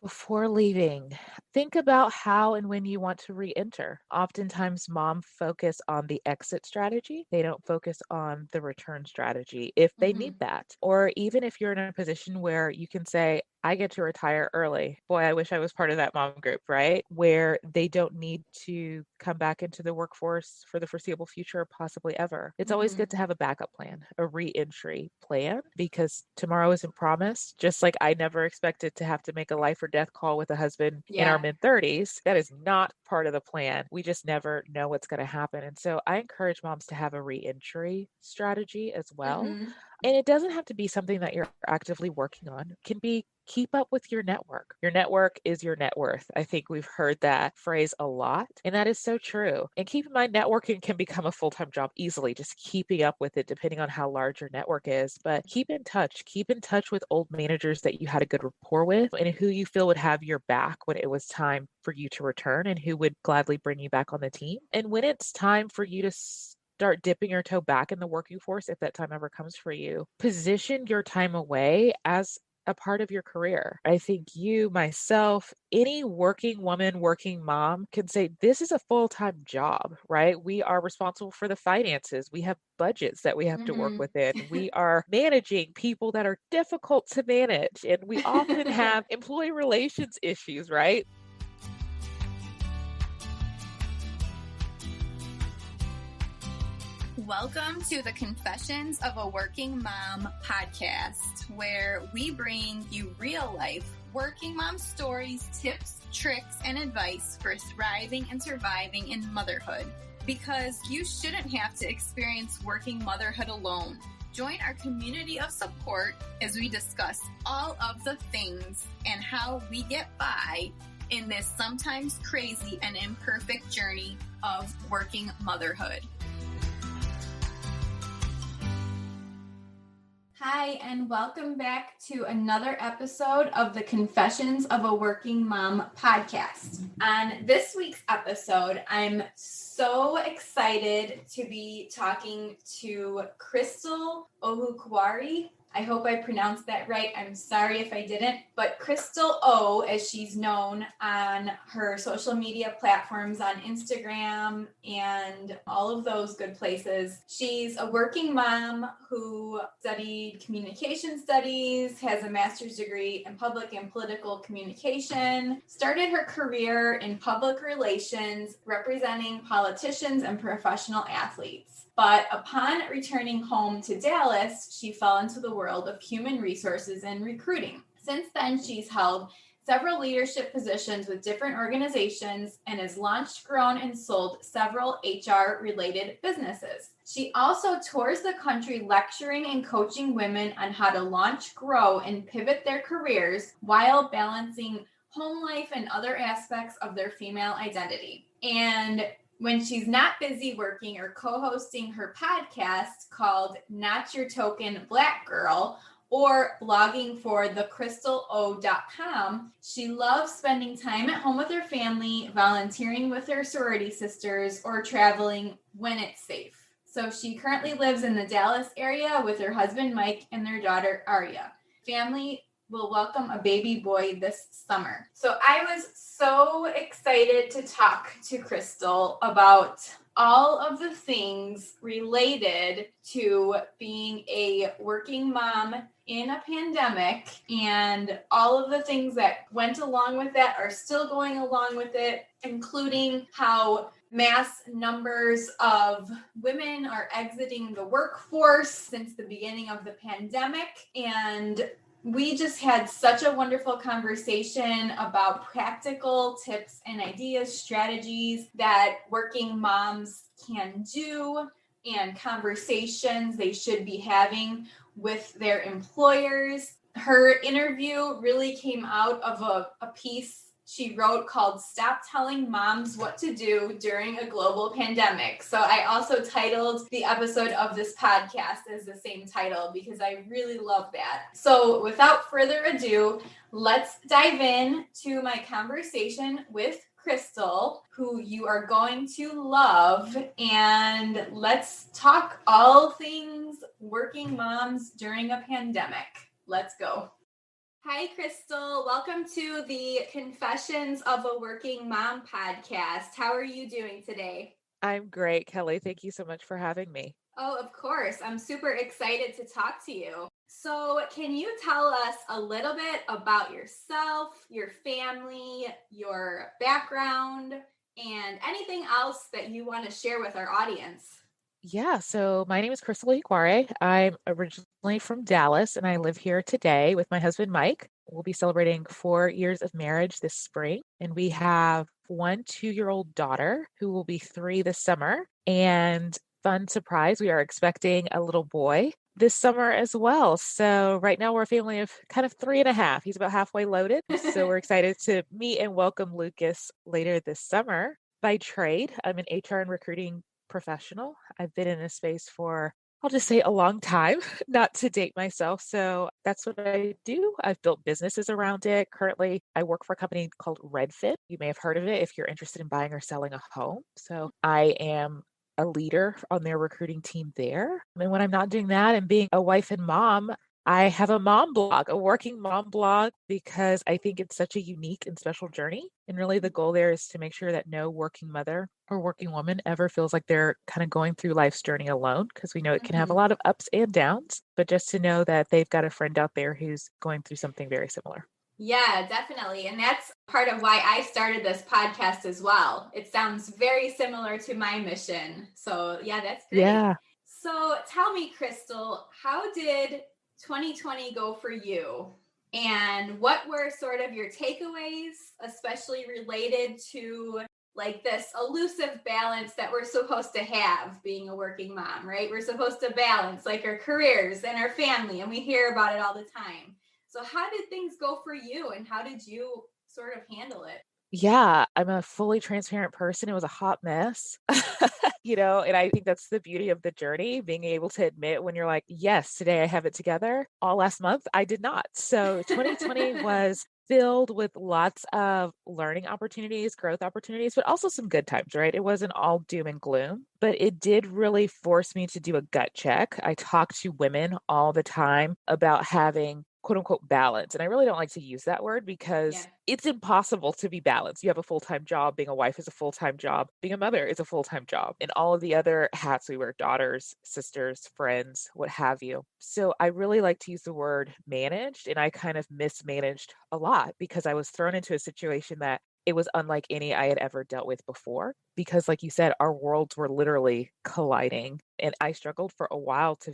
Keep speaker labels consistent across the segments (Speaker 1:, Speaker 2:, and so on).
Speaker 1: Before leaving, think about how and when you want to re-enter. Oftentimes, mom focus on the exit strategy. They don't focus on the return strategy if they need
Speaker 2: Hmm.
Speaker 1: that. Or even if you're in a position where you can say, I get to retire early. Boy, I wish I was part of that mom group, right? Where they don't need to come back into the workforce for the foreseeable future, or possibly ever. It's always
Speaker 2: Hmm.
Speaker 1: good to have a backup plan, a re-entry plan, because tomorrow isn't promised. Just like I never expected to have to make a life or death call with a husband in our
Speaker 2: Yeah.
Speaker 1: mid-30s. That is not part of the plan. We just never know what's going to happen. And so I encourage moms to have a re-entry strategy as well.
Speaker 2: Hmm.
Speaker 1: And it doesn't have to be something that you're actively working on. It can be keep up with your network. Your network is your net worth. I think we've heard that phrase a lot, and that is so true. And keep in mind, networking can become a full time job easily, just keeping up with it, depending on how large your network is. But keep in touch. Keep in touch with old managers that you had a good rapport with and who you feel would have your back when it was time for you to return and who would gladly bring you back on the team. And when it's time for you to start dipping your toe back in the working force, if that time ever comes for you, position your time away as a part of your career. I think you, myself, any working woman, working mom can say this is a full time job, right? We are responsible for the finances. We have budgets that we have to work
Speaker 2: Hmm.
Speaker 1: within. We are managing people that are difficult to manage. And we often have employee relations issues, right?
Speaker 3: Welcome to the Confessions of a Working Mom podcast, where we bring you real life working mom stories, tips, tricks, and advice for thriving and surviving in motherhood. Because you shouldn't have to experience working motherhood alone. Join our community of support as we discuss all of the things and how we get by in this sometimes crazy and imperfect journey of working motherhood.
Speaker 2: Hi, and welcome back to another episode of the Confessions of a Working Mom podcast. On this week's episode, I'm so excited to be talking to Crystal Ohikhuare. I hope I pronounced that right. I'm sorry if I didn't. But Crystal O, as she's known on her social media platforms on Instagram and all of those good places. She's a working mom who studied communication studies, has a master's degree in public and political communication, started her career in public relations, representing politicians and professional athletes. But upon returning home to Dallas, she fell into the world of human resources and recruiting. Since then, she's held several leadership positions with different organizations and has launched, grown, and sold several HR-related businesses. She also tours the country lecturing and coaching women on how to launch, grow, and pivot their careers while balancing home life and other aspects of their female identity. And when she's not busy working or co-hosting her podcast called Not Your Token Black Girl, or blogging for thecrystalo.com, she loves spending time at home with her family, volunteering with her sorority sisters, or traveling when it's safe. So she currently lives in the Dallas area with her husband Mike and their daughter Aria. Family will welcome a baby boy this summer. So I was so excited to talk to Crystal about all of the things related to being a working mom in a pandemic and all of the things that went along with that are still going along with it, including how mass numbers of women are exiting the workforce since the beginning of the pandemic. And we just had such a wonderful conversation about practical tips and ideas, strategies that working moms can do and conversations they should be having with their employers. Her interview really came out of a piece she wrote called Stop Telling Moms What to Do During a Global Pandemic. So I also titled the episode of this podcast as the same title because I really love that. So without further ado, let's dive in to my conversation with Crystal, who you are going to love, and let's talk all things working moms during a pandemic. Let's go. Hi, Crystal. Welcome to the Confessions of a Working Mom podcast. How are you doing today?
Speaker 1: I'm great, Kelly. Thank you so much for having me.
Speaker 2: Oh, of course. I'm super excited to talk to you. So, can you tell us a little bit about yourself, your family, your background, and anything else that you want to share with our audience?
Speaker 1: Yeah, so my name is Crystal Ohikhuare. I'm originally from Dallas and I live here today with my husband, Mike. We'll be celebrating 4 years of marriage this spring, and we have one 2-year-old daughter who will be 3 this summer. And fun surprise, we are expecting a little boy this summer as well. So right now we're a family of kind of 3.5. He's about halfway loaded. So we're excited to meet and welcome Lucas later this summer. By trade, I'm an HR and recruiting professional. I've been in this space for, I'll just say, a long time, not to date myself. So that's what I do. I've built businesses around it. Currently, I work for a company called Redfin. You may have heard of it if you're interested in buying or selling a home. So I am a leader on their recruiting team there. And when I'm not doing that and being a wife and mom, I have a mom blog, a working mom blog, because I think it's such a unique and special journey. And really, the goal there is to make sure that no working mother or working woman ever feels like they're kind of going through life's journey alone, because we know it can have a lot of ups and downs, but just to know that they've got a friend out there who's going through something very similar.
Speaker 2: Yeah, definitely. And that's part of why I started this podcast as well. It sounds very similar to my mission. So, yeah, that's great.
Speaker 1: Yeah.
Speaker 2: So, tell me, Crystal, how did 2020 go for you? And what were sort of your takeaways, especially related to like this elusive balance that we're supposed to have being a working mom, right? We're supposed to balance like our careers and our family, and we hear about it all the time. So how did things go for you and how did you sort of handle it?
Speaker 1: Yeah, I'm a fully transparent person. It was a hot mess, and I think that's the beauty of the journey, being able to admit when you're like, yes, today I have it together. All last month, I did not. So 2020 was filled with lots of learning opportunities, growth opportunities, but also some good times, right? It wasn't all doom and gloom, but it did really force me to do a gut check. I talk to women all the time about having quote unquote balance. And I really don't like to use that word because it's impossible to be balanced. You have a full-time job. Being a wife is a full-time job. Being a mother is a full-time job. And all of the other hats we wear, daughters, sisters, friends, what have you. So I really like to use the word managed, and I kind of mismanaged a lot because I was thrown into a situation that it was unlike any I had ever dealt with before. Because, like you said, our worlds were literally colliding. And I struggled for a while to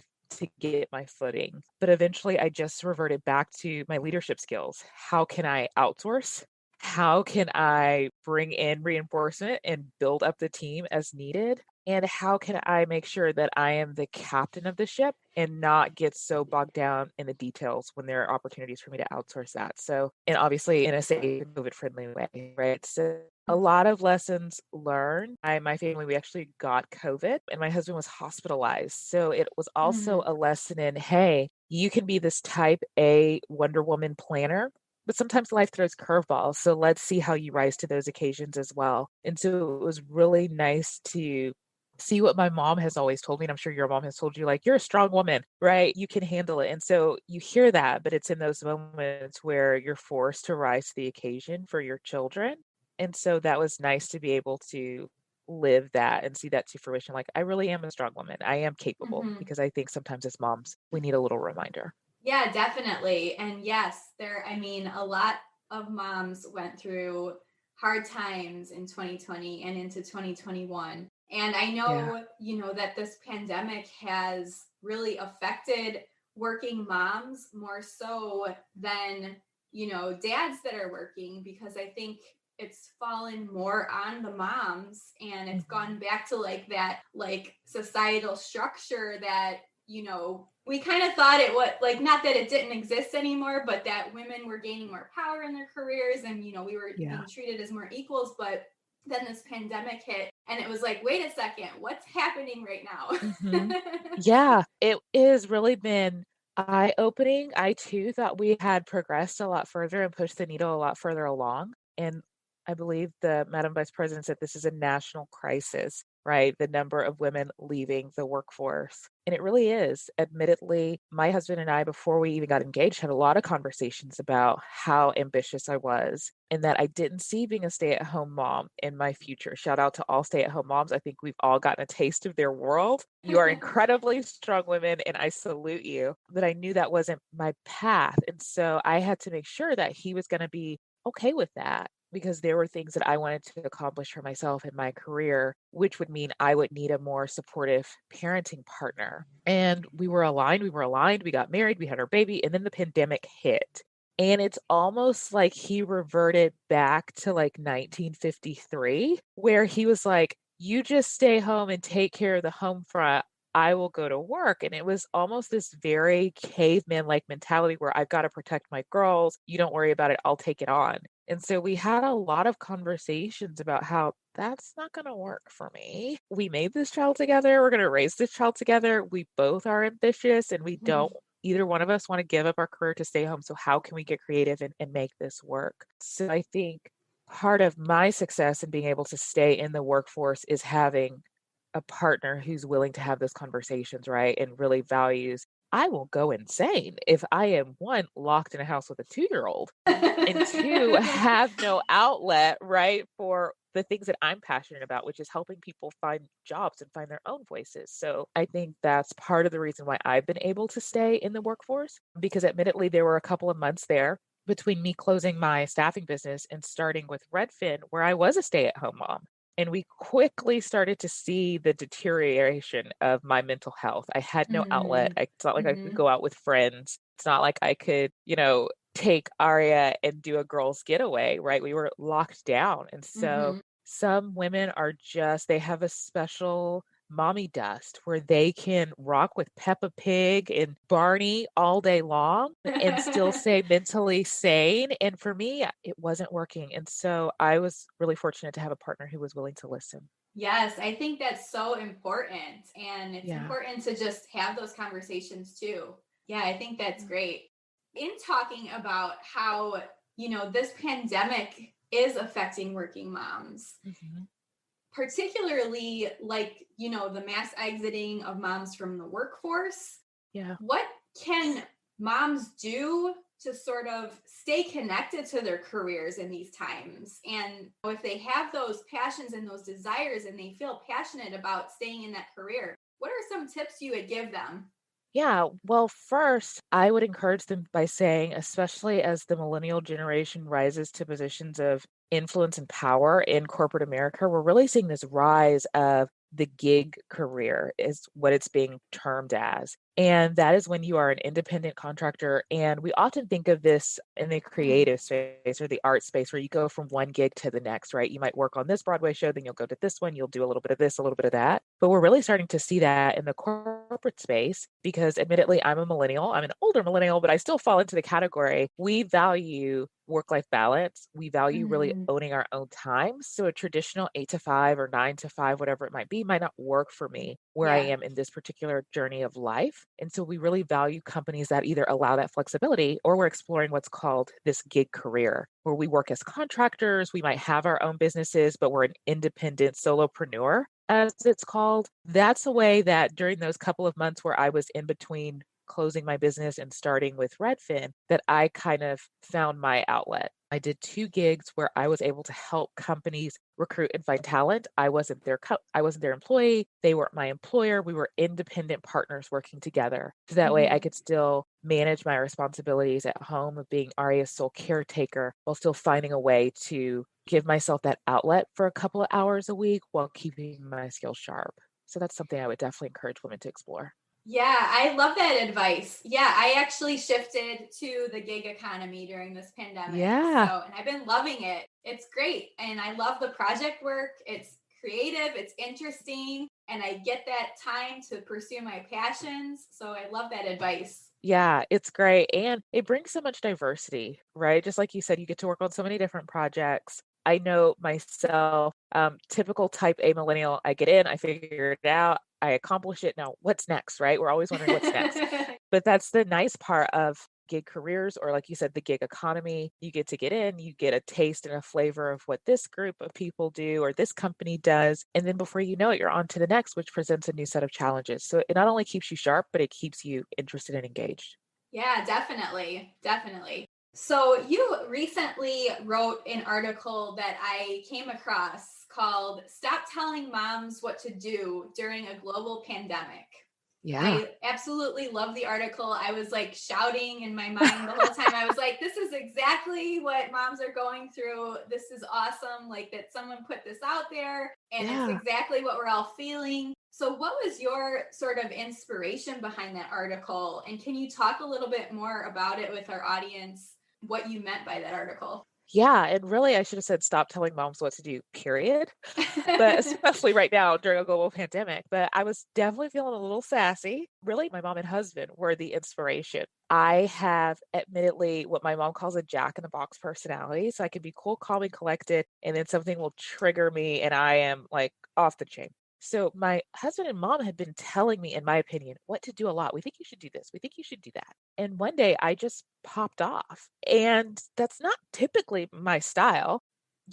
Speaker 1: get my footing. But eventually I just reverted back to my leadership skills. How can I outsource? How can I bring in reinforcement and build up the team as needed? And how can I make sure that I am the captain of the ship and not get so bogged down in the details when there are opportunities for me to outsource that? So, and obviously in a safe, COVID friendly way, right? So, a lot of lessons learned. My family, we actually got COVID and my husband was hospitalized. So, it was also a lesson in, hey, you can be this type A Wonder Woman planner, but sometimes life throws curveballs. So let's see how you rise to those occasions as well. And so it was really nice to see what my mom has always told me. And I'm sure your mom has told you, like, you're a strong woman, right? You can handle it. And so you hear that, but it's in those moments where you're forced to rise to the occasion for your children. And so that was nice to be able to live that and see that to fruition. Like, I really am a strong woman. I am capable, because I think sometimes as moms, we need a little reminder.
Speaker 2: Yeah, definitely. And yes, I mean, a lot of moms went through hard times in 2020 and into 2021. And I
Speaker 1: Yeah.
Speaker 2: know, that this pandemic has really affected working moms more so than, dads that are working, because I think it's fallen more on the moms and it's gone back to like that, like societal structure that, we kind of thought it was like, not that it didn't exist anymore, but that women were gaining more power in their careers and, we were being treated as more equals. But then this pandemic hit and it was like, wait a second, what's happening right now?
Speaker 1: Yeah, it has really been eye-opening. I too thought we had progressed a lot further and pushed the needle a lot further along. And I believe the Madam Vice President said this is a national crisis. right? The number of women leaving the workforce. And it really is. Admittedly, my husband and I, before we even got engaged, had a lot of conversations about how ambitious I was and that I didn't see being a stay-at-home mom in my future. Shout out to all stay-at-home moms. I think we've all gotten a taste of their world. You are incredibly strong women, and I salute you. But I knew that wasn't my path. And so I had to make sure that he was going to be okay with that because there were things that I wanted to accomplish for myself in my career, which would mean I would need a more supportive parenting partner. And we were aligned. We were aligned. We got married. We had our baby. And then the pandemic hit. And it's almost like he reverted back to like 1953, where he was like, you just stay home and take care of the home front. I will go to work. And it was almost this very caveman like mentality where I've got to protect my girls. You don't worry about it. I'll take it on. And so we had a lot of conversations about how that's not going to work for me. We made this child together. We're going to raise this child together. We both are ambitious and we don't, either one of us want to give up our career to stay home. So how can we get creative and make this work? So I think part of my success in being able to stay in the workforce is having a partner who's willing to have those conversations, right? And really values. I will go insane if I am one, locked in a house with a 2-year-old, and two, have no outlet, right, for the things that I'm passionate about, which is helping people find jobs and find their own voices. So I think that's part of the reason why I've been able to stay in the workforce, because admittedly, there were a couple of months there between me closing my staffing business and starting with Redfin, where I was a stay-at-home mom. And we quickly started to see the deterioration of my mental health. I had no outlet. It's not like I could go out with friends. It's not like I could, take Aria and do a girls' getaway, right? We were locked down. And so some women are they have a special mommy dust where they can rock with Peppa Pig and Barney all day long and still stay mentally sane. And for me, it wasn't working. And so I was really fortunate to have a partner who was willing to listen.
Speaker 2: Yes, I think that's so important. And it's important to just have those conversations too. Yeah, I think that's great. In talking about how, this pandemic is affecting working moms, particularly like, the mass exiting of moms from the workforce.
Speaker 1: Yeah.
Speaker 2: What can moms do to sort of stay connected to their careers in these times? And if they have those passions and those desires and they feel passionate about staying in that career, what are some tips you would give them?
Speaker 1: Yeah, well, first, I would encourage them by saying, especially as the millennial generation rises to positions of influence and power in corporate America, we're really seeing this rise of the gig career, is what it's being termed as. And that is when you are an independent contractor. And we often think of this in the creative space or the art space where you go from one gig to the next, right? You might work on this Broadway show, then you'll go to this one, you'll do a little bit of this, a little bit of that. But we're really starting to see that in the corporate space because admittedly, I'm a millennial. I'm an older millennial, but I still fall into the category. We value work-life balance. We value really owning our own time. So a traditional 8 to 5 or 9 to 5, whatever it might be, might not work for me where I am in this particular journey of life. And so we really value companies that either allow that flexibility or we're exploring what's called this gig career, where we work as contractors. We might have our own businesses, but we're an independent solopreneur, as it's called. That's a way that during those couple of months where I was in between closing my business and starting with Redfin, that I kind of found my outlet. I did 2 gigs where I was able to help companies recruit and find talent. I wasn't their employee. They were my employer. We were independent partners working together. So that way I could still manage my responsibilities at home of being Aria's sole caretaker while still finding a way to give myself that outlet for a couple of hours a week while keeping my skills sharp. So that's something I would definitely encourage women to explore.
Speaker 2: Yeah, I love that advice. Yeah, I actually shifted to the gig economy during this pandemic.
Speaker 1: Yeah.
Speaker 2: And I've been loving it. It's great. And I love the project work. It's creative, it's interesting, and I get that time to pursue my passions. So I love that advice.
Speaker 1: Yeah, it's great. And it brings so much diversity, right? Just like you said, you get to work on so many different projects. I know myself, typical type A millennial, I get in, I figure it out, I accomplish it. Now, what's next, right? We're always wondering what's next. But that's the nice part of gig careers, or like you said, the gig economy. You get to get in, you get a taste and a flavor of what this group of people do or this company does. And then before you know it, you're on to the next, which presents a new set of challenges. So it not only keeps you sharp, but it keeps you interested and engaged.
Speaker 2: Yeah, definitely. Definitely. So you recently wrote an article that I came across called Stop Telling Moms What to Do During a Global Pandemic.
Speaker 1: Yeah.
Speaker 2: I absolutely love the article. I was like shouting in my mind the whole time. I was like, this is exactly what moms are going through. This is awesome. Like that someone put this out there and it's exactly what we're all feeling. So what was your sort of inspiration behind that article? And can you talk a little bit more about it with our audience, what you meant by that article?
Speaker 1: Yeah. And really, I should have said, stop telling moms what to do, period. But especially right now during a global pandemic. But I was definitely feeling a little sassy. Really, my mom and husband were the inspiration. I have admittedly what my mom calls a jack in the box personality. So I can be cool, calm, and collected. And then something will trigger me and I am like off the chain. So my husband and mom had been telling me, in my opinion, what to do a lot. We think you should do this. We think you should do that. And one day I just popped off. And that's not typically my style.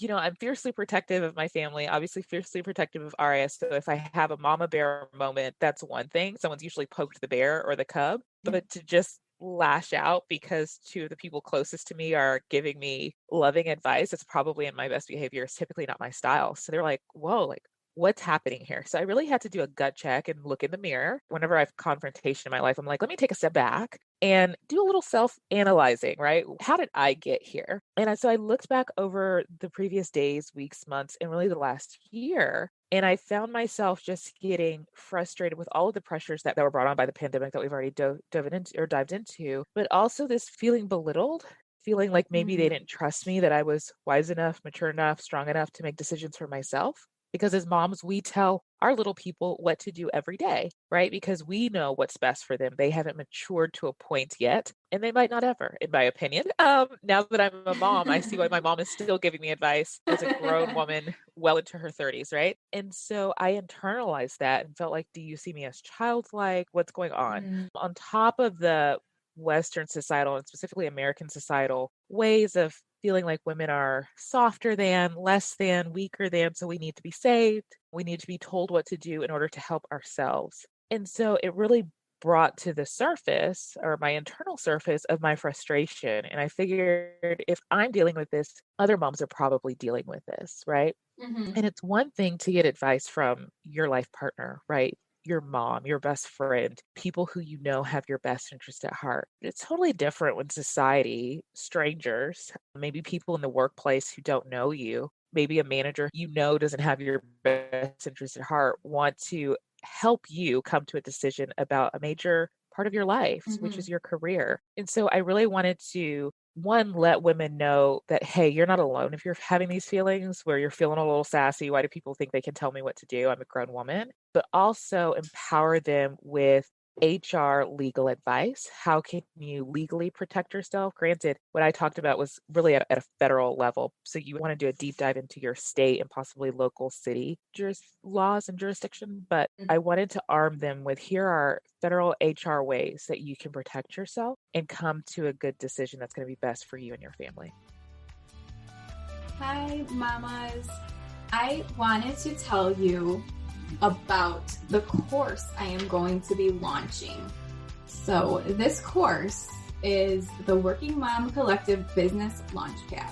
Speaker 1: I'm fiercely protective of my family, obviously fiercely protective of Arya. So if I have a mama bear moment, that's one thing. Someone's usually poked the bear or the cub, but to just lash out because two of the people closest to me are giving me loving advice, it's probably in my best behavior. It's typically not my style. So they're like, whoa, like, what's happening here? So I really had to do a gut check and look in the mirror. Whenever I have confrontation in my life, I'm like, let me take a step back and do a little self-analyzing, right? How did I get here? And so I looked back over the previous days, weeks, months, and really the last year. And I found myself just getting frustrated with all of the pressures that were brought on by the pandemic that we've already dived into, but also this feeling belittled, feeling like maybe they didn't trust me, that I was wise enough, mature enough, strong enough to make decisions for myself. Because as moms, we tell our little people what to do every day, right? Because we know what's best for them. They haven't matured to a point yet, and they might not ever, in my opinion. Now that I'm a mom, I see why my mom is still giving me advice as a grown woman well into her 30s, right? And so I internalized that and felt like, do you see me as childlike? What's going on? On top of the Western societal and specifically American societal ways of feeling like women are softer than, less than, weaker than, so we need to be saved. We need to be told what to do in order to help ourselves. And so it really brought to the surface, or my internal surface, of my frustration. And I figured if I'm dealing with this, other moms are probably dealing with this, right? And it's one thing to get advice from your life partner, right? Your mom, your best friend, people who you know have your best interest at heart. It's totally different when society, strangers, maybe people in the workplace who don't know you, maybe a manager doesn't have your best interest at heart, want to help you come to a decision about a major part of your life, which is your career. And so I really wanted to, one, let women know that, hey, you're not alone if you're having these feelings where you're feeling a little sassy. Why do people think they can tell me what to do? I'm a grown woman. But also empower them with HR legal advice. How can you legally protect yourself? Granted, what I talked about was really at a federal level. So you want to do a deep dive into your state and possibly local city laws and jurisdiction. But I wanted to arm them with, here are federal HR ways that you can protect yourself and come to a good decision that's going to be best for you and your family.
Speaker 2: Hi, mamas. I wanted to tell you about the course I am going to be launching. So this course is the Working Mom Collective Business Launchpad.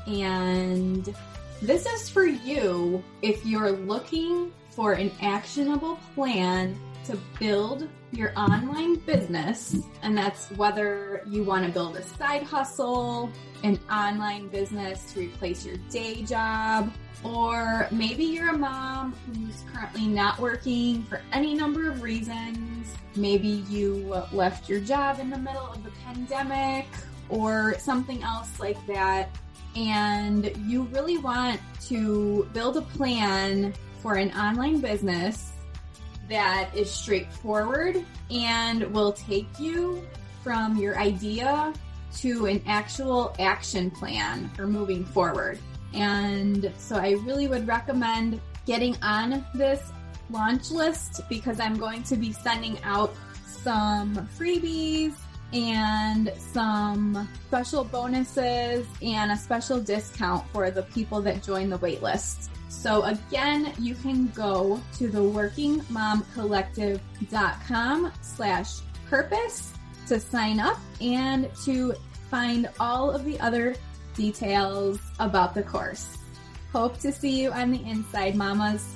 Speaker 2: And this is for you if you're looking for an actionable plan to build your online business. And that's whether you want to build a side hustle, an online business to replace your day job, or maybe you're a mom who's currently not working for any number of reasons. Maybe you left your job in the middle of the pandemic or something else like that. And you really want to build a plan for an online business that is straightforward and will take you from your idea to an actual action plan for moving forward. And so I really would recommend getting on this launch list because I'm going to be sending out some freebies and some special bonuses and a special discount for the people that join the wait list. So again, you can go to the workingmomcollective.com/purpose to sign up and to find all of the other details about the course. Hope to see you on the inside, mamas.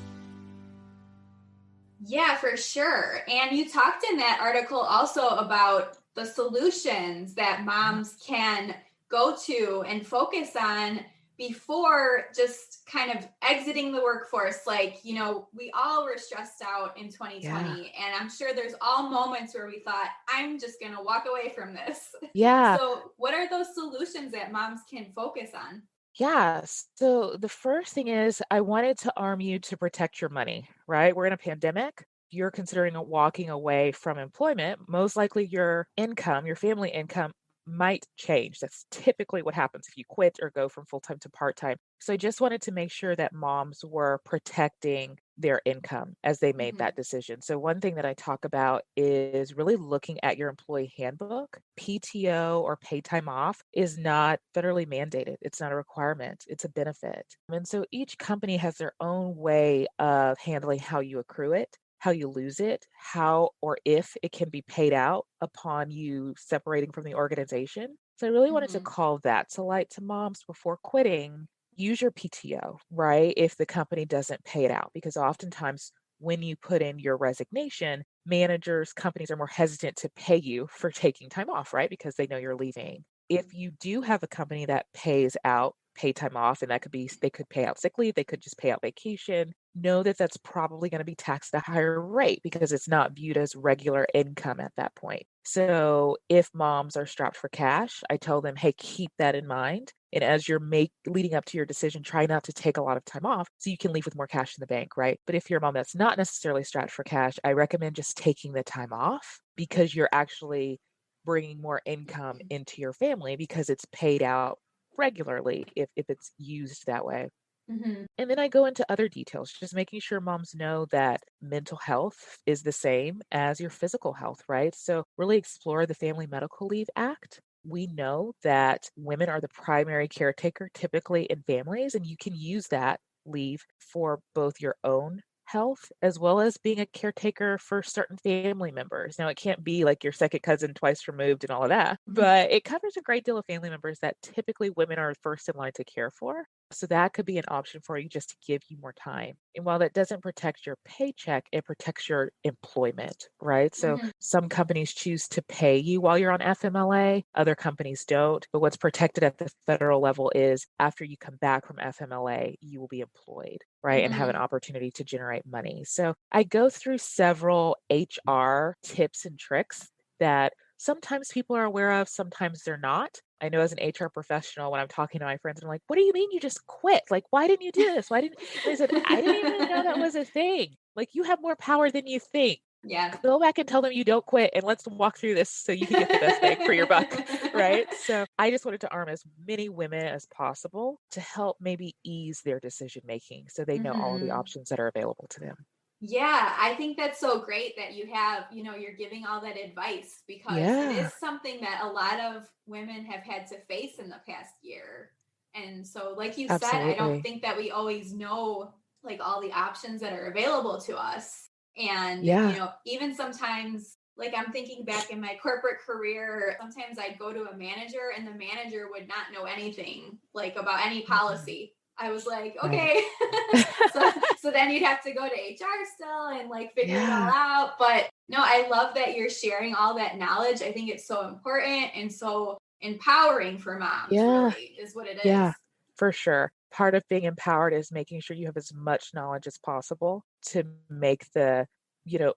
Speaker 2: Yeah, for sure. And you talked in that article also about the solutions that moms can go to and focus on before just kind of exiting the workforce. Like, you know, we all were stressed out in 2020, and I'm sure there's all moments where we thought, I'm just going to walk away from this.
Speaker 1: Yeah.
Speaker 2: So what are those solutions that moms can focus on?
Speaker 1: Yeah. So the first thing is I wanted to arm you to protect your money, right? We're in a pandemic. You're considering walking away from employment. Most likely your income, your family income might change. That's typically what happens if you quit or go from full-time to part-time. So I just wanted to make sure that moms were protecting their income as they made that decision. So one thing that I talk about is really looking at your employee handbook. PTO or paid time off is not federally mandated. It's not a requirement. It's a benefit. And so each company has their own way of handling how you accrue it, how you lose it, how or if it can be paid out upon you separating from the organization. So I really wanted to call that to light to moms before quitting. Use your PTO, right? If the company doesn't pay it out, because oftentimes when you put in your resignation, managers, companies are more hesitant to pay you for taking time off, right? Because they know you're leaving. If you do have a company that pays out paid time off, and that could be, they could pay out sick leave, they could just pay out vacation, know that that's probably going to be taxed at a higher rate because it's not viewed as regular income at that point. So if moms are strapped for cash, I tell them, hey, keep that in mind. And as you're leading up to your decision, try not to take a lot of time off so you can leave with more cash in the bank, right? But if you're a mom that's not necessarily strapped for cash, I recommend just taking the time off because you're actually bringing more income into your family because it's paid out regularly if it's used that way. And then I go into other details, just making sure moms know that mental health is the same as your physical health, right? So really explore the Family Medical Leave Act. We know that women are the primary caretaker typically in families, and you can use that leave for both your own health as well as being a caretaker for certain family members. Now, it can't be like your second cousin twice removed and all of that, but it covers a great deal of family members that typically women are first in line to care for. So that could be an option for you just to give you more time. And while that doesn't protect your paycheck, it protects your employment, right? So some companies choose to pay you while you're on FMLA, other companies don't. But what's protected at the federal level is after you come back from FMLA, you will be employed, right? And have an opportunity to generate money. So I go through several HR tips and tricks that sometimes people are aware of, sometimes they're not. I know as an HR professional, when I'm talking to my friends, I'm like, what do you mean you just quit? Like, why didn't you do this? Why didn't they said, I didn't even know that was a thing. Like, you have more power than you think.
Speaker 2: Yeah.
Speaker 1: Go back and tell them you don't quit and let's walk through this so you can get the best bang for your buck. Right. So I just wanted to arm as many women as possible to help maybe ease their decision making so they know all of the options that are available to them.
Speaker 2: Yeah, I think that's so great that you have, you know, you're giving all that advice because it
Speaker 1: Yeah,
Speaker 2: is something that a lot of women have had to face in the past year. And so, like you said, I don't
Speaker 1: absolutely.
Speaker 2: think that we always know like all the options that are available to us. And, you
Speaker 1: Yeah.
Speaker 2: know, even sometimes, like I'm thinking back in my corporate career, sometimes I'd go to a manager and the manager would not know anything like about any
Speaker 1: Mm-mm.
Speaker 2: policy. I was like,
Speaker 1: Right.
Speaker 2: okay. so then you'd have to go to HR still and like figure it all
Speaker 1: Yeah.
Speaker 2: out. But no, I love that you're sharing all that knowledge. I think it's so important and so empowering for moms,
Speaker 1: Yeah.
Speaker 2: really, is what it
Speaker 1: Yeah,
Speaker 2: is.
Speaker 1: for sure. Part of being empowered is making sure you have as much knowledge as possible to make the,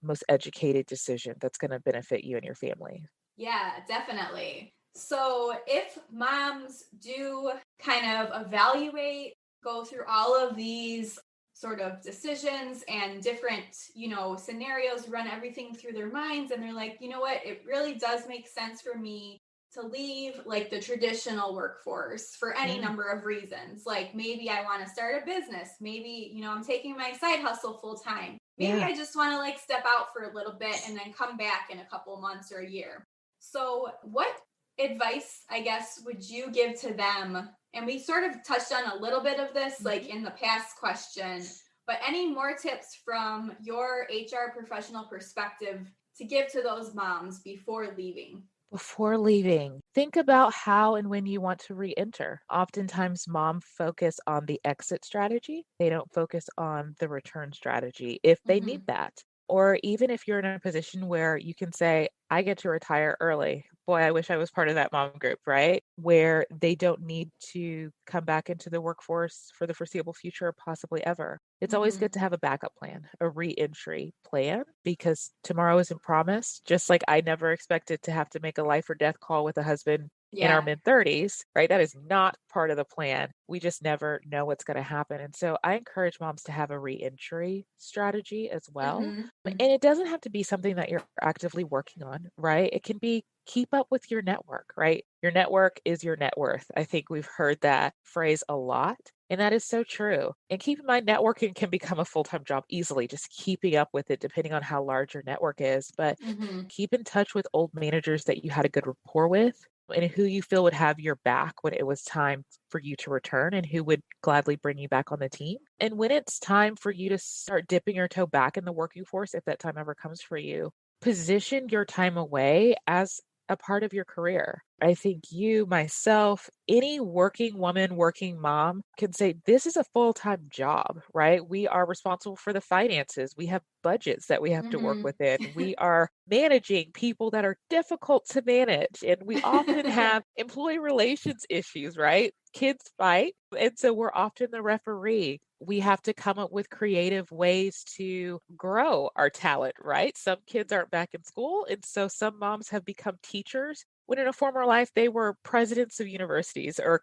Speaker 1: most educated decision that's going to benefit you and your family.
Speaker 2: Yeah, definitely. So if moms do kind of evaluate, go through all of these sort of decisions and different, you know, scenarios, run everything through their minds, and they're like, you know what, it really does make sense for me to leave like the traditional workforce for any
Speaker 1: Yeah.
Speaker 2: number of reasons. Like maybe I want to start a business. Maybe, you know, I'm taking my side hustle full time. Maybe
Speaker 1: Yeah.
Speaker 2: I just want to like step out for a little bit and then come back in a couple months or a year. So, what advice, I guess, would you give to them? And we sort of touched on a little bit of this, like in the past question, but any more tips from your HR professional perspective to give to those moms before leaving?
Speaker 1: Before leaving, think about how and when you want to re-enter. Oftentimes, mom focus on the exit strategy. They don't focus on the return strategy if they need
Speaker 2: Mm-hmm.
Speaker 1: that. Or even if you're in a position where you can say, I get to retire early. Boy, I wish I was part of that mom group, right? Where they don't need to come back into the workforce for the foreseeable future or possibly ever. It's always
Speaker 2: Mm-hmm.
Speaker 1: good to have a backup plan, a re-entry plan, because tomorrow isn't promised. Just like I never expected to have to make a life or death call with a husband in our
Speaker 2: Yeah.
Speaker 1: mid 30s, right? That is not part of the plan. We just never know what's going to happen. And so I encourage moms to have a re-entry strategy as well.
Speaker 2: Mm-hmm.
Speaker 1: And it doesn't have to be something that you're actively working on, right? It can be keep up with your network, right? Your network is your net worth. I think we've heard that phrase a lot. And that is so true. And keep in mind, networking can become a full time job easily, just keeping up with it, depending on how large your network is. But
Speaker 2: Mm-hmm.
Speaker 1: keep in touch with old managers that you had a good rapport with and who you feel would have your back when it was time for you to return and who would gladly bring you back on the team. And when it's time for you to start dipping your toe back in the working force, if that time ever comes for you, position your time away as a part of your career. I think you, myself, any working woman, working mom can say this is a full time job, right? We are responsible for the finances. We have budgets that we have to work within. We are managing people that are difficult to manage. And we often
Speaker 2: Mm-hmm.
Speaker 1: have employee relations issues, right? Kids fight. And so we're often the referee. We have to come up with creative ways to grow our talent, right? Some kids aren't back in school. And so some moms have become teachers when in a former life they were presidents of universities or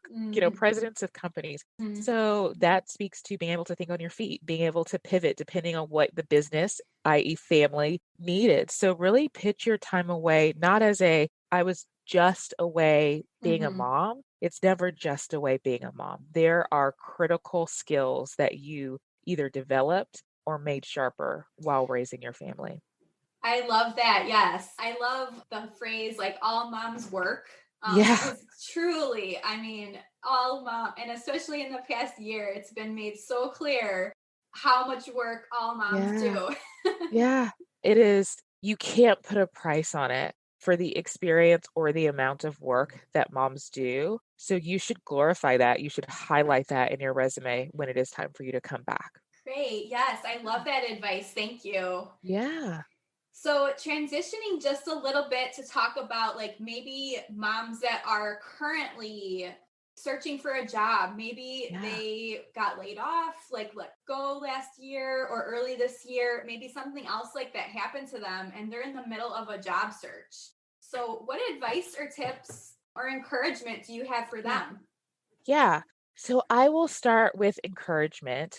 Speaker 1: presidents of companies. So that speaks to being able to think on your feet, being able to pivot depending on what the business, i.e., family, needed. So really pitch your time away, not as I was just away being a
Speaker 2: Mm-hmm.
Speaker 1: mom. It's never just away being a mom. There are critical skills that you either developed or made sharper while raising your family.
Speaker 2: I love that. Yes. I love the phrase like all moms work.
Speaker 1: Yeah.
Speaker 2: Because truly, I mean, all mom, and especially in the past year, it's been made so clear how much work all moms
Speaker 1: Yeah.
Speaker 2: do.
Speaker 1: Yeah. It is. You can't put a price on it for the experience or the amount of work that moms do. So you should glorify that. You should highlight that in your resume when it is time for you to come back.
Speaker 2: Great. Yes. I love that advice. Thank you.
Speaker 1: Yeah.
Speaker 2: So, transitioning just a little bit to talk about like maybe moms that are currently searching for a job. Maybe
Speaker 1: Yeah.
Speaker 2: they got laid off, like let go last year or early this year. Maybe something else like that happened to them and they're in the middle of a job search. So, what advice or tips or encouragement do you have for
Speaker 1: Yeah.
Speaker 2: them?
Speaker 1: Yeah. So I will start with encouragement.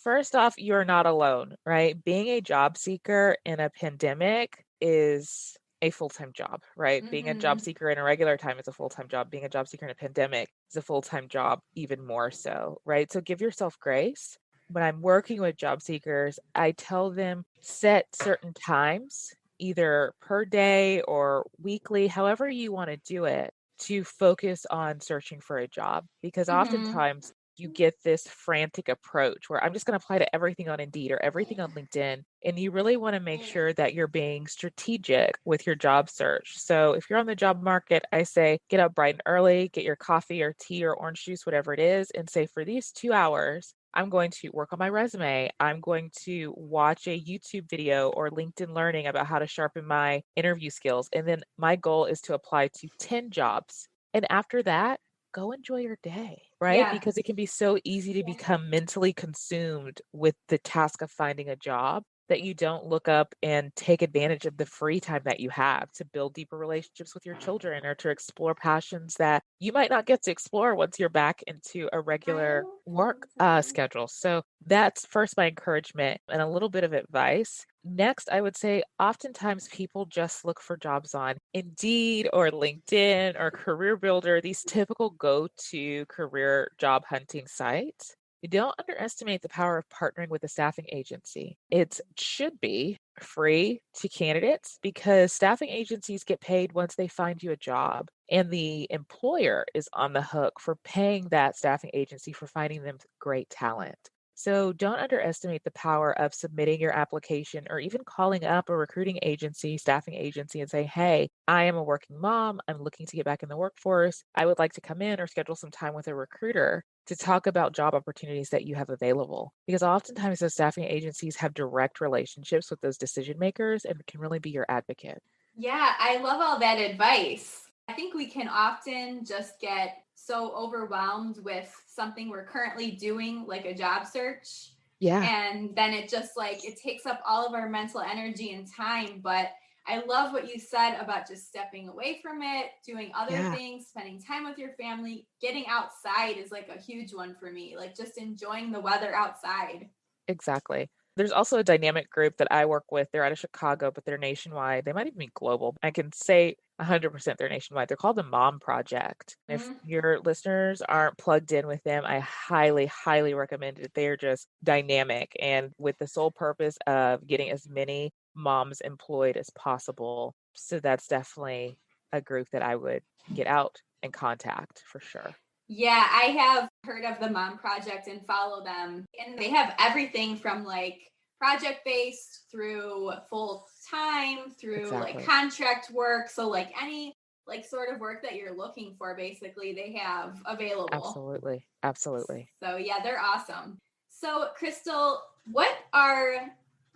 Speaker 1: First off, you're not alone, right? Being a job seeker in a pandemic is a full-time job, right? Being a job
Speaker 2: Mm-hmm.
Speaker 1: seeker in a regular time is a full-time job. Being a job seeker in a pandemic is a full-time job, even more so, right? So give yourself grace. When I'm working with job seekers, I tell them set certain times, either per day or weekly, however you want to do it to focus on searching for a job because
Speaker 2: Mm-hmm.
Speaker 1: oftentimes you get this frantic approach where I'm just going to apply to everything on Indeed or everything on LinkedIn. And you really want to make sure that you're being strategic with your job search. So if you're on the job market, I say get up bright and early, get your coffee or tea or orange juice, whatever it is, and say for these 2 hours, I'm going to work on my resume. I'm going to watch a YouTube video or LinkedIn learning about how to sharpen my interview skills. And then my goal is to apply to 10 jobs. And after that, go enjoy your day, right?
Speaker 2: Yeah.
Speaker 1: Because it can be so easy to become mentally consumed with the task of finding a job that you don't look up and take advantage of the free time that you have to build deeper relationships with your children or to explore passions that you might not get to explore once you're back into a regular work schedule. So that's first my encouragement and a little bit of advice. Next, I would say oftentimes people just look for jobs on Indeed or LinkedIn or Career Builder, these typical go to career job hunting sites. You don't underestimate the power of partnering with a staffing agency. It should be free to candidates because staffing agencies get paid once they find you a job, and the employer is on the hook for paying that staffing agency for finding them great talent. So don't underestimate the power of submitting your application or even calling up a recruiting agency, staffing agency, and say, hey, I am a working mom. I'm looking to get back in the workforce. I would like to come in or schedule some time with a recruiter to talk about job opportunities that you have available. Because oftentimes those staffing agencies have direct relationships with those decision makers and can really be your advocate.
Speaker 2: Yeah, I love all that advice. I think we can often just get so overwhelmed with something we're currently doing, like a job search.
Speaker 1: Yeah,
Speaker 2: And then it just like it takes up all of our mental energy and time. But I love what you said about just stepping away from it, doing other
Speaker 1: yeah,
Speaker 2: things, spending time with your family. Getting outside is like a huge one for me, like just enjoying the weather outside.
Speaker 1: exactly. There's also a dynamic group that I work with. They're out of Chicago, but they're nationwide. They might even be global. I can say 100% they're nationwide. They're called the Mom Project. If
Speaker 2: Mm.
Speaker 1: your listeners aren't plugged in with them, I highly, highly recommend it. They're just dynamic and with the sole purpose of getting as many moms employed as possible. So that's definitely a group that I would get out and contact for sure.
Speaker 2: Yeah, I have heard of the Mom Project and follow them. And they have everything from like project based through full time, through like
Speaker 1: Exactly.
Speaker 2: contract work. So, like any like sort of work that you're looking for, basically, they have available.
Speaker 1: Absolutely. Absolutely.
Speaker 2: So, yeah, they're awesome. So, Crystal, what are,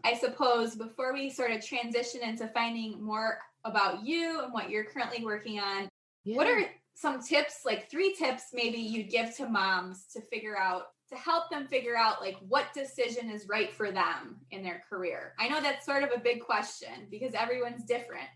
Speaker 2: I suppose, before we sort of transition into finding more about you and what you're currently working on, what
Speaker 1: Yeah.
Speaker 2: are some tips, like 3 tips maybe you'd give to moms to figure out, to help them figure out like what decision is right for them in their career? I know that's sort of a big question because everyone's different.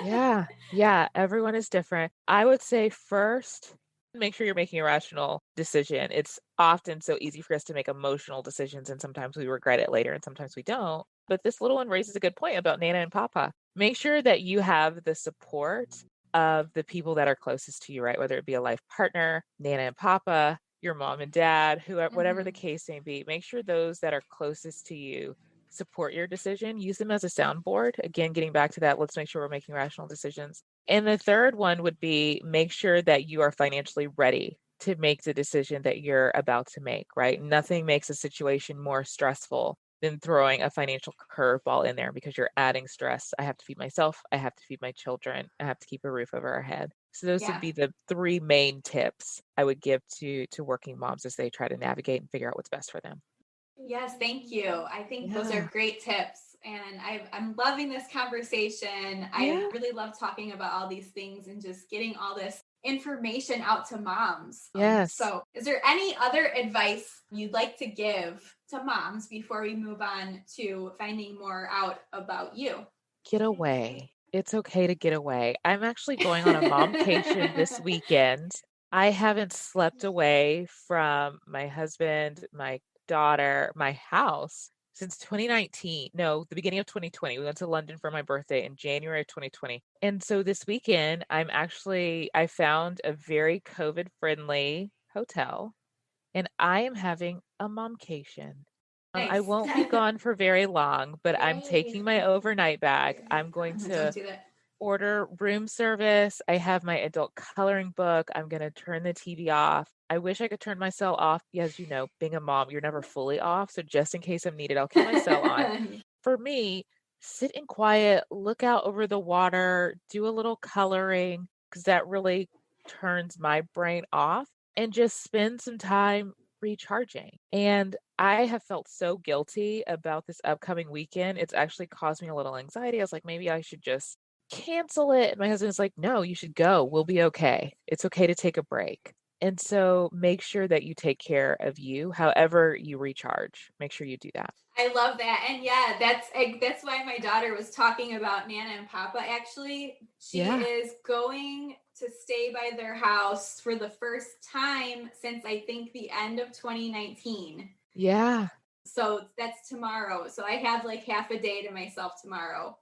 Speaker 1: Yeah, yeah, everyone is different. I would say first, make sure you're making a rational decision. It's often so easy for us to make emotional decisions, and sometimes we regret it later, and sometimes we don't. But this little one raises a good point about Nana and Papa. Make sure that you have the support of the people that are closest to you, right? Whether it be a life partner, Nana and Papa, your mom and dad, whoever, whatever the
Speaker 2: Mm-hmm.
Speaker 1: case may be. Make sure those that are closest to you support your decision, use them as a soundboard. Again, getting back to that, let's make sure we're making rational decisions. And the third one would be make sure that you are financially ready to make the decision that you're about to make, right? Nothing makes a situation more stressful than throwing a financial curveball in there because you're adding stress. I have to feed myself, I have to feed my children, I have to keep a roof over our head. So those would
Speaker 2: Yeah.
Speaker 1: be the 3 main tips I would give to working moms as they try to navigate and figure out what's best for them.
Speaker 2: Yes, thank you. I think those are
Speaker 1: Yeah.
Speaker 2: great tips. And I'm loving this conversation. I
Speaker 1: Yeah.
Speaker 2: really love talking about all these things and just getting all this information out to moms.
Speaker 1: Yes.
Speaker 2: So, is there any other advice you'd like to give to moms before we move on to finding more out about you?
Speaker 1: Get away. It's okay to get away. I'm actually going on a momcation this weekend. I haven't slept away from my husband, my daughter, my house since 2019. No, the beginning of 2020. We went to London for my birthday in January of 2020. And so this weekend, I found a very COVID friendly hotel and I am having a momcation. I
Speaker 2: Nice.
Speaker 1: won't be gone for very long, but I'm taking my overnight bag. I'm going
Speaker 2: Don't
Speaker 1: to
Speaker 2: do that.
Speaker 1: order room service. I have my adult coloring book. I'm going to turn the TV off. I wish I could turn my cell off. As you know, being a mom, you're never fully off. So just in case I'm needed, I'll keep my cell on. For me, sit in quiet, look out over the water, do a little coloring because that really turns my brain off and just spend some time recharging. And I have felt so guilty about this upcoming weekend. It's actually caused me a little anxiety. I was like, maybe I should just cancel it. My husband's like, no, you should go. We'll be okay. It's okay to take a break. And so make sure that you take care of you, however you recharge. Make sure you do that.
Speaker 2: I love that. And yeah, that's why my daughter was talking about Nana and Papa. Actually, she
Speaker 1: Yeah.
Speaker 2: is going to stay by their house for the first time since I think the end of 2019.
Speaker 1: Yeah.
Speaker 2: So that's tomorrow. So I have like half a day to myself tomorrow.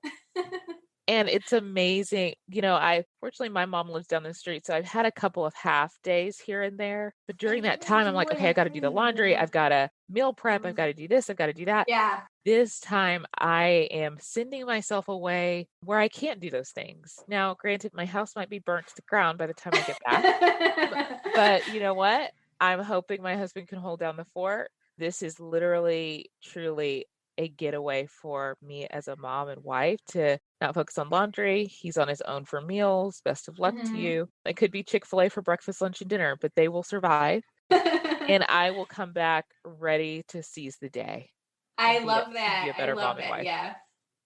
Speaker 1: And it's amazing. I fortunately my mom lives down the street, so I've had a couple of half days here and there. But during that time, I'm like, okay, I got to do the laundry. I've got to meal prep. I've got to do this. I've got to do that.
Speaker 2: Yeah.
Speaker 1: This time I am sending myself away where I can't do those things. Now, granted, my house might be burnt to the ground by the time I get back, but you know what? I'm hoping my husband can hold down the fort. This is literally, truly a getaway for me as a mom and wife to not focus on laundry. He's on his own for meals. Best of luck to you. It could be Chick-fil-A for breakfast, lunch, and dinner, but they will survive. And I will come back ready to seize the day.
Speaker 2: I
Speaker 1: and
Speaker 2: love
Speaker 1: be
Speaker 2: that.
Speaker 1: a better
Speaker 2: I love
Speaker 1: mom and
Speaker 2: it.
Speaker 1: wife.
Speaker 2: Yeah.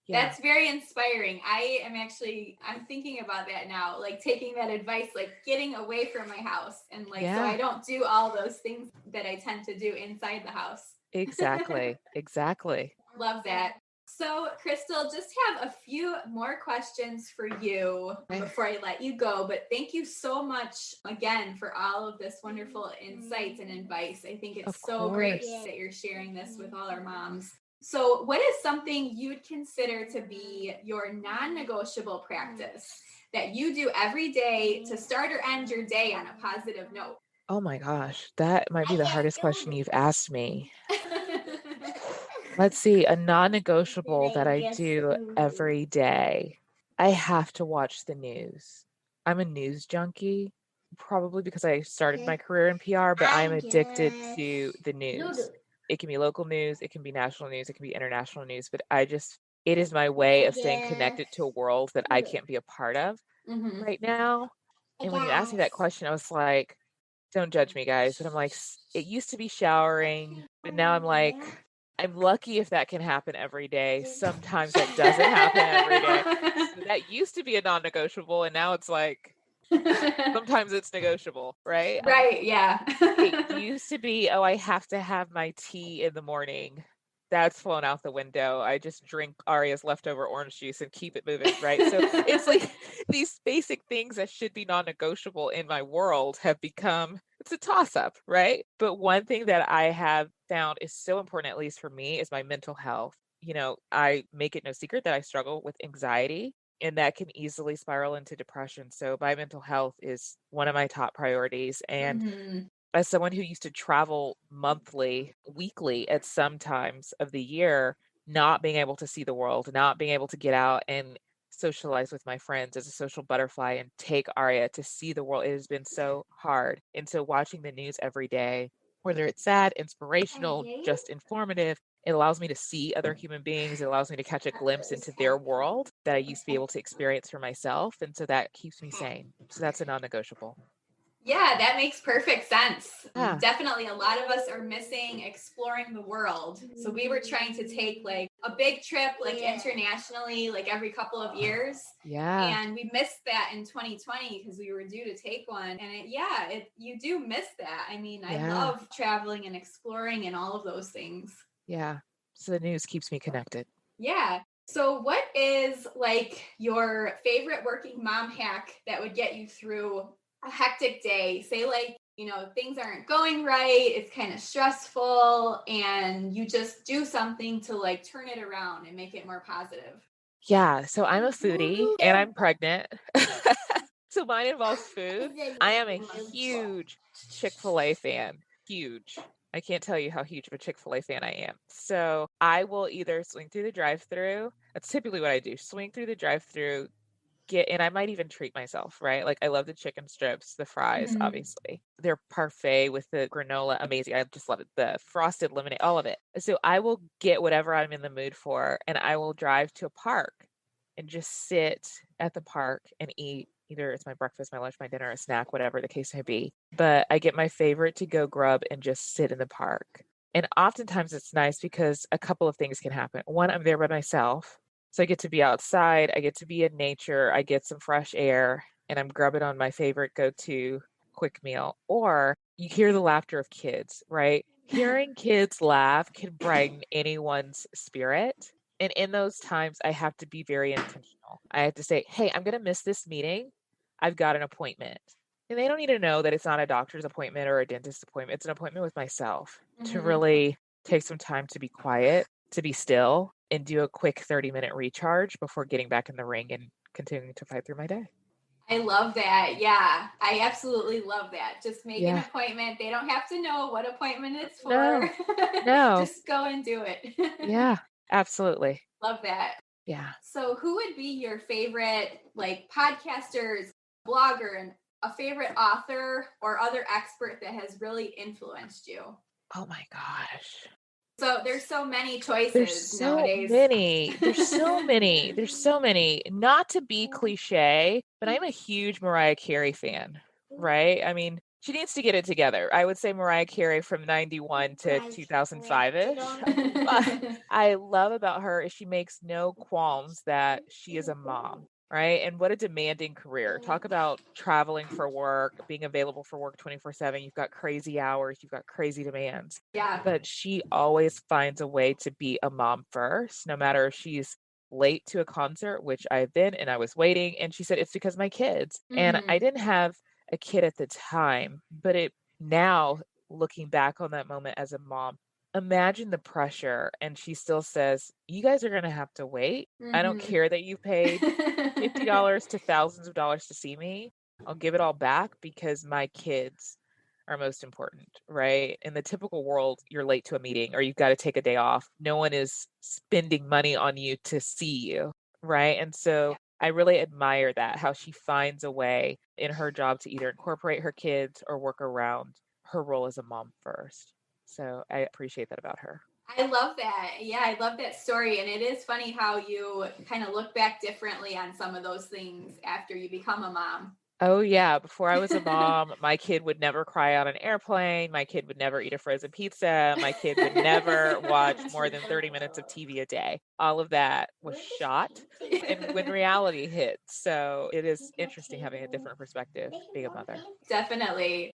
Speaker 1: Yeah.
Speaker 2: That's very inspiring. I'm thinking about that now, like taking that advice, like getting away from my house and like, so I don't do all those things that I tend to do inside the house.
Speaker 1: Exactly. Exactly.
Speaker 2: Love that. So, Crystal, just have a few more questions for you before I let you go. But thank you so much again for all of this wonderful insights and advice. I think it's so great that you're sharing this with all our moms. So, what is something you'd consider to be your non-negotiable practice that you do every day to start or end your day on a positive note?
Speaker 1: Oh my gosh, that might be the hardest question you've asked me. Let's see, a non-negotiable that I do every day. I have to watch the news. I'm a news junkie, probably because I started my career in PR, but I'm addicted to the news. It can be local news, it can be national news, it can be international news, but it is my way of staying connected to a world that I can't be a part of right now. And when you asked me that question, I was like, don't judge me, guys. But I'm like, it used to be showering, but now I'm like, I'm lucky if that can happen every day. Sometimes that doesn't happen every day. So that used to be a non-negotiable, and now it's like, sometimes it's negotiable, right?
Speaker 2: Right, yeah.
Speaker 1: It used to be, oh, I have to have my tea in the morning. That's flown out the window. I just drink Aria's leftover orange juice and keep it moving, right? So it's like these basic things that should be non-negotiable in my world have become, it's a toss-up, right? But one thing that I have found is so important, at least for me, is my mental health. You know, I make it no secret that I struggle with anxiety, and that can easily spiral into depression. So my mental health is one of my top priorities. And as someone who used to travel monthly, weekly at some times of the year, not being able to see the world, not being able to get out and socialize with my friends as a social butterfly and take Aria to see the world, it has been so hard. And so watching the news every day, whether it's sad, inspirational, just informative, it allows me to see other human beings. It allows me to catch a glimpse into their world that I used to be able to experience for myself. And so that keeps me sane. So that's a non-negotiable.
Speaker 2: Yeah, that makes perfect sense.
Speaker 1: Yeah.
Speaker 2: Definitely a lot of us are missing exploring the world. So we were trying to take like a big trip like internationally like every couple of years.
Speaker 1: Yeah.
Speaker 2: And we missed that in 2020 because we were due to take one. And you do miss that. I mean, I love traveling and exploring and all of those things.
Speaker 1: Yeah. So the news keeps me connected.
Speaker 2: Yeah. So what is like your favorite working mom hack that would get you through a hectic day? Say like, things aren't going right, it's kind of stressful, and you just do something to like turn it around and make it more positive.
Speaker 1: Yeah. So I'm a foodie and I'm pregnant. So mine involves food. I am a huge Chick-fil-A fan. Huge. I can't tell you how huge of a Chick-fil-A fan I am. So I will either swing through the drive-through. That's typically what I do. Swing through the drive-through, and I might even treat myself, right? Like I love the chicken strips, the fries, obviously. Their parfait with the granola, amazing. I just love it. The frosted lemonade, all of it. So I will get whatever I'm in the mood for, and I will drive to a park and just sit at the park and eat. Either it's my breakfast, my lunch, my dinner, a snack, whatever the case may be. But I get my favorite to go grub and just sit in the park. And oftentimes it's nice because a couple of things can happen. One, I'm there by myself. So I get to be outside, I get to be in nature, I get some fresh air, and I'm grubbing on my favorite go-to quick meal. Or you hear the laughter of kids, right? Hearing kids laugh can brighten anyone's spirit. And in those times, I have to be very intentional. I have to say, hey, I'm going to miss this meeting. I've got an appointment. And they don't need to know that it's not a doctor's appointment or a dentist appointment. It's an appointment with myself to really take some time to be quiet, to be still, and do a quick 30-minute recharge before getting back in the ring and continuing to fight through my day.
Speaker 2: I love that. Yeah, I absolutely love that. Just make an
Speaker 1: Yeah.
Speaker 2: appointment. They don't have to know what appointment it's
Speaker 1: No,
Speaker 2: for.
Speaker 1: no.
Speaker 2: Just go and do it.
Speaker 1: Yeah, absolutely.
Speaker 2: Love that.
Speaker 1: Yeah.
Speaker 2: So who would be your favorite like podcasters, blogger, and a favorite author or other expert that has really influenced you?
Speaker 1: Oh my gosh.
Speaker 2: So there's so many
Speaker 1: There's
Speaker 2: choices
Speaker 1: so
Speaker 2: nowadays.
Speaker 1: many. There's so many. There's so many. Not to be cliche, but I'm a huge Mariah Carey fan, right? I mean, she needs to get it together. I would say Mariah Carey from 91 to 2005-ish. But I love about her is she makes no qualms that she is a mom, right? And what a demanding career. Talk about traveling for work, being available for work 24/7. You've got crazy hours, you've got crazy demands.
Speaker 2: Yeah.
Speaker 1: But she always finds a way to be a mom first, no matter if she's late to a concert, which I've been, and I was waiting. And she said, it's because my kids. And I didn't have a kid at the time, but it now looking back on that moment as a mom, imagine the pressure. And she still says, you guys are going to have to wait. I don't care that you paid $50 to thousands of dollars to see me. I'll give it all back because my kids are most important, right? In the typical world, you're late to a meeting or you've got to take a day off. No one is spending money on you to see you, right? And so I really admire that, how she finds a way in her job to either incorporate her kids or work around her role as a mom first. So I appreciate that about her.
Speaker 2: I love that. Yeah, I love that story. And it is funny how you kind of look back differently on some of those things after you become a mom.
Speaker 1: Oh, yeah. Before I was a mom, my kid would never cry on an airplane. My kid would never eat a frozen pizza. My kid would never watch more than 30 minutes of TV a day. All of that was shot and when reality hit. So it is interesting having a different perspective being a mother.
Speaker 2: Definitely.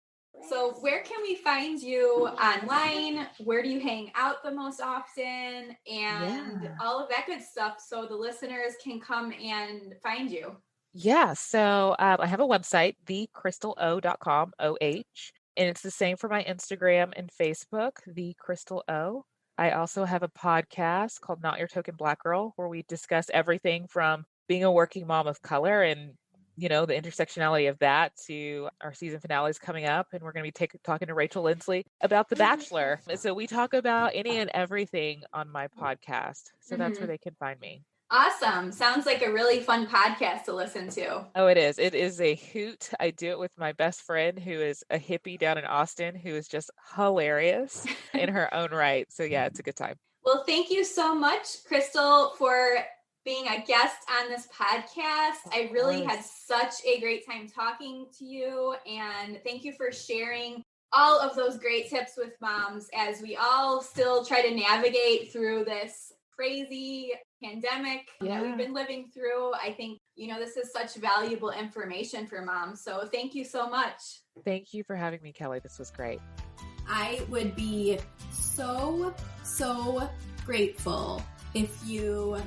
Speaker 2: So where can we find you online? Where do you hang out the most often? And all of that good stuff so the listeners can come and find you.
Speaker 1: Yeah, so I have a website, thecrystalo.com, OH, and it's the same for my Instagram and Facebook, The Crystal O. I also have a podcast called Not Your Token Black Girl, where we discuss everything from being a working mom of color and, you know, the intersectionality of that to our season finales coming up. And we're going to be talking to Rachel Lindsley about The Bachelor. So we talk about any and everything on my podcast. So that's where they can find me.
Speaker 2: Awesome. Sounds like a really fun podcast to listen to.
Speaker 1: Oh, it is. It is a hoot. I do it with my best friend who is a hippie down in Austin, who is just hilarious in her own right. So yeah, it's a good time.
Speaker 2: Well, thank you so much, Crystal, for being a guest on this podcast. I really had such a great time talking to you. And thank you for sharing all of those great tips with moms as we all still try to navigate through this crazy pandemic that we've been living through. I think, you know, this is such valuable information for moms. So thank you so much.
Speaker 1: Thank you for having me, Kelly. This was great.
Speaker 3: I would be so grateful if you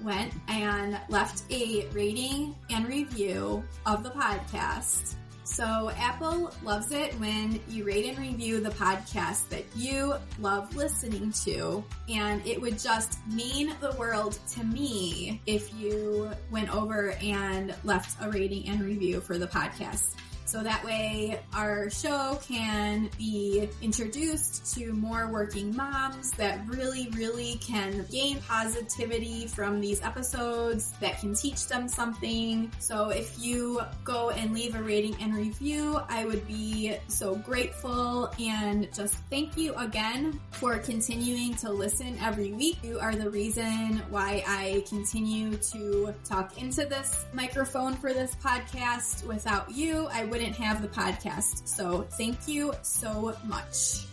Speaker 3: went and left a rating and review of the podcast. So Apple loves it when you rate and review the podcast that you love listening to. And it would just mean the world to me if you went over and left a rating and review for the podcast. So that way our show can be introduced to more working moms that really can gain positivity from these episodes, that can teach them something. So if you go and leave a rating and review, I would be so grateful, and just thank you again for continuing to listen every week. You are the reason why I continue to talk into this microphone for this podcast. Without you, I wouldn't have the podcast. So thank you so much.